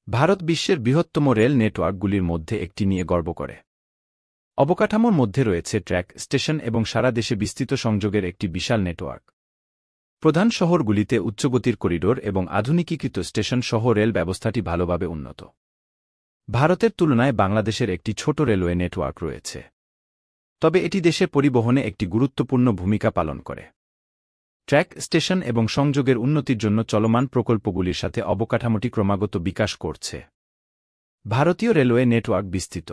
ভারত বিশ্বের বৃহত্তম রেল নেটওয়ার্কগুলির মধ্যে একটি নিয়ে গর্ব করে। অবকাঠামোর মধ্যে রয়েছে ট্র্যাক, স্টেশন এবং সারা দেশে বিস্তৃত সংযোগের একটি বিশাল নেটওয়ার্ক। প্রধান শহরগুলিতে উচ্চগতির করিডোর এবং আধুনিকীকৃত স্টেশন সহ রেল ব্যবস্থাটি ভালোভাবে উন্নত। ভারতের তুলনায় বাংলাদেশের একটি ছোট রেলওয়ে নেটওয়ার্ক রয়েছে, তবে এটি দেশের পরিবহনে একটি গুরুত্বপূর্ণ ভূমিকা পালন করে। ট্র্যাক, স্টেশন এবং সংযোগের উন্নতির জন্য চলমান প্রকল্পগুলির সাথে অবকাঠামোটি ক্রমাগত বিকাশ করছে। ভারতীয় রেলওয়ে নেটওয়ার্ক বিস্তৃত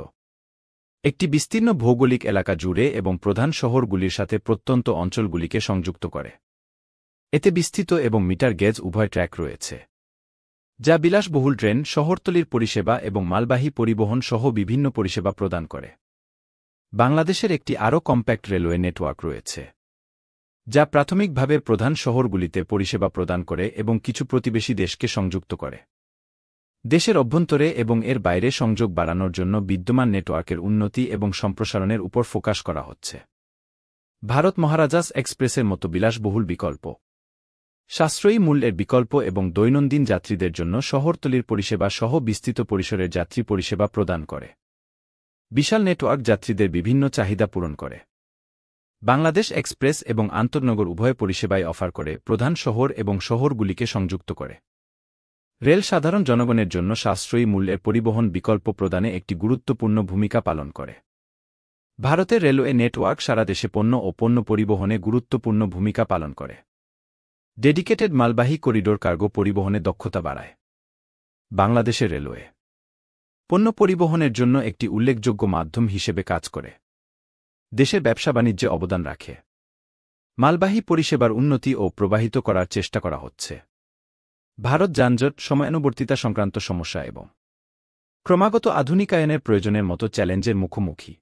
একটি বিস্তীর্ণ ভৌগোলিক এলাকা জুড়ে এবং প্রধান শহরগুলির সাথে প্রত্যন্ত অঞ্চলগুলিকে সংযুক্ত করে। এতে বিস্তৃত এবং মিটার গেজ উভয় ট্র্যাক রয়েছে, যা বিলাসবহুল ট্রেন, শহরতলির পরিষেবা এবং মালবাহী পরিবহন সহ বিভিন্ন পরিষেবা প্রদান করে। বাংলাদেশের একটি আরও কম্প্যাক্ট রেলওয়ে নেটওয়ার্ক রয়েছে, যা প্রাথমিকভাবে প্রধান শহরগুলিতে পরিষেবা প্রদান করে এবং কিছু প্রতিবেশী দেশকে সংযুক্ত করে। দেশের অভ্যন্তরে এবং এর বাইরে সংযোগ বাড়ানোর জন্য বিদ্যমান নেটওয়ার্কের উন্নতি এবং সম্প্রসারণের উপর ফোকাস করা হচ্ছে। ভারত মহারাজাস এক্সপ্রেসের মতো বিলাসবহুল বিকল্প, সাশ্রয়ী মূল্যের বিকল্প এবং দৈনন্দিন যাত্রীদের জন্য শহরতলির পরিষেবা সহ বিস্তৃত পরিসরের যাত্রী পরিষেবা প্রদান করে। বিশাল নেটওয়ার্ক যাত্রীদের বিভিন্ন চাহিদা পূরণ করে। বাংলাদেশ এক্সপ্রেস এবং আন্তঃনগর উভয় পরিষেবাই অফার করে, প্রধান শহর এবং শহরগুলিকে সংযুক্ত করে। রেল সাধারণ জনগণের জন্য সাশ্রয়ী মূল্যের পরিবহন বিকল্প প্রদানে একটি গুরুত্বপূর্ণ ভূমিকা পালন করে। ভারতের রেলওয়ে নেটওয়ার্ক সারা দেশে পণ্য ও পণ্য পরিবহনে গুরুত্বপূর্ণ ভূমিকা পালন করে। ডেডিকেটেড মালবাহী করিডোর কার্গো পরিবহনে দক্ষতা বাড়ায়। বাংলাদেশের রেলওয়ে পণ্য পরিবহনের জন্য একটি উল্লেখযোগ্য মাধ্যম হিসেবে কাজ করে, দেশের ব্যবসা বাণিজ্যে অবদান রাখে। মালবাহী পরিষেবার উন্নতি ও প্রবাহিত করার চেষ্টা করা হচ্ছে। ভারত যানজট, সময়ানুবর্তিতা সংক্রান্ত সমস্যা এবং ক্রমাগত আধুনিকায়নের প্রয়োজনের মতো চ্যালেঞ্জের মুখোমুখি।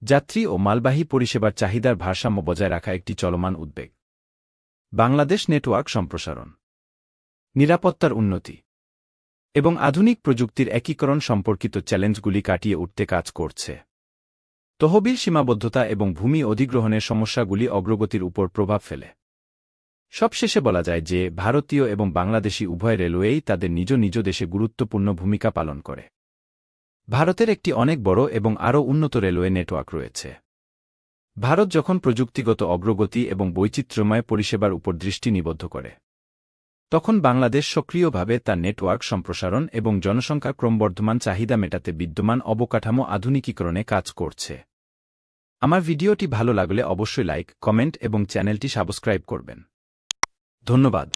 যাত্রী ও মালবাহী পরিষেবার চাহিদার ভারসাম্য বজায় রাখা একটি চলমান উদ্বেগ। বাংলাদেশ নেটওয়ার্ক সম্প্রসারণ, নিরাপত্তার উন্নতি এবং আধুনিক প্রযুক্তির একীকরণ সম্পর্কিত চ্যালেঞ্জগুলি কাটিয়ে উঠতে কাজ করছে। তহবিল সীমাবদ্ধতা এবং ভূমি অধিগ্রহণের সমস্যাগুলি অগ্রগতির উপর প্রভাব ফেলে। সবশেষে বলা যায় যে ভারতীয় এবং বাংলাদেশি উভয় রেলওয়েই তাদের নিজ নিজ দেশে গুরুত্বপূর্ণ ভূমিকা পালন করে। ভারতের একটি অনেক বড় এবং আরও উন্নত রেলওয়ে নেটওয়ার্ক রয়েছে। ভারত যখন প্রযুক্তিগত অগ্রগতি এবং বৈচিত্র্যময় পরিষেবার উপর দৃষ্টি নিবদ্ধ করে, তখন বাংলাদেশ সক্রিয়ভাবে তার নেটওয়ার্ক সম্প্রসারণ এবং জনসংখ্যার ক্রমবর্ধমান চাহিদা মেটাতে বিদ্যমান অবকাঠামো আধুনিকীকরণে কাজ করছে। আমার ভিডিওটি ভালো লাগলে অবশ্যই লাইক, কমেন্ট এবং চ্যানেলটি সাবস্ক্রাইব করবেন। ধন্যবাদ।